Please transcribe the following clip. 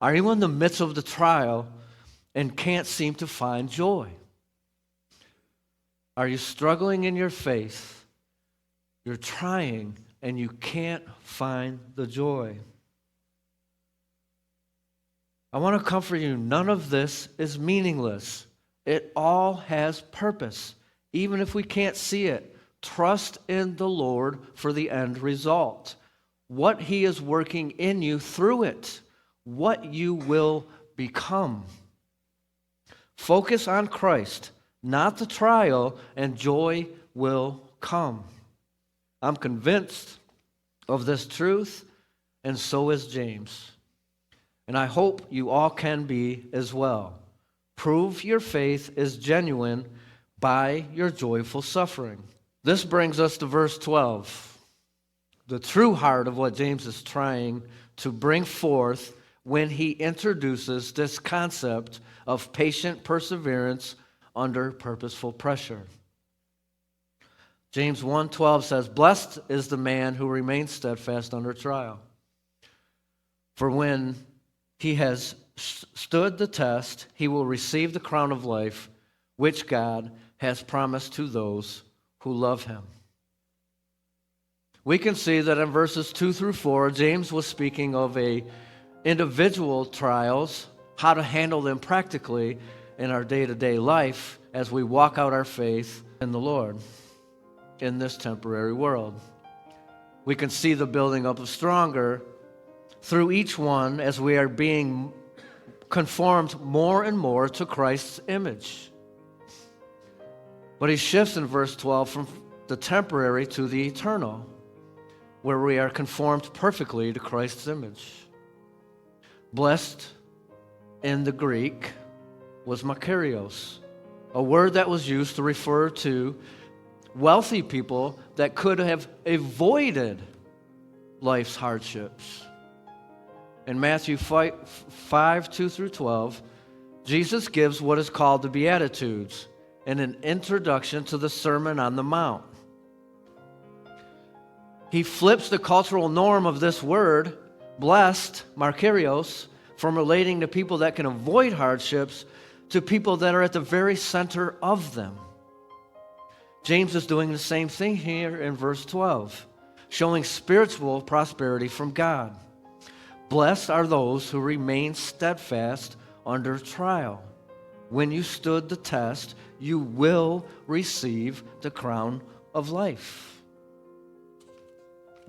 Are you in the midst of the trial and can't seem to find joy? Are you struggling in your faith? You're trying and you can't find the joy. I want to comfort you. None of this is meaningless. It all has purpose. Even if we can't see it, trust in the Lord for the end result. What He is working in you through it. What you will become. Focus on Christ, not the trial, and joy will come. I'm convinced of this truth, and so is James. And I hope you all can be as well. Prove your faith is genuine by your joyful suffering. This brings us to verse 12, the true heart of what James is trying to bring forth when he introduces this concept of patient perseverance under purposeful pressure. James 1:12 says, "Blessed is the man who remains steadfast under trial. For when he has stood the test, he will receive the crown of life, which God has promised to those who love Him." We can see that in verses 2 through 4, James was speaking of individual trials, how to handle them practically in our day-to-day life as we walk out our faith in the Lord in this temporary world. We can see the building up of stronger through each one as we are being conformed more and more to Christ's image. But he shifts in verse 12 from the temporary to the eternal, where we are conformed perfectly to Christ's image. Blessed in the Greek was makarios, a word that was used to refer to wealthy people that could have avoided life's hardships. In Matthew 5, 2 through 12, Jesus gives what is called the Beatitudes in an introduction to the Sermon on the Mount. He flips the cultural norm of this word, blessed, makarios, from relating to people that can avoid hardships to people that are at the very center of them. James is doing the same thing here in verse 12, showing spiritual prosperity from God. Blessed are those who remain steadfast under trial. When you stood the test, you will receive the crown of life.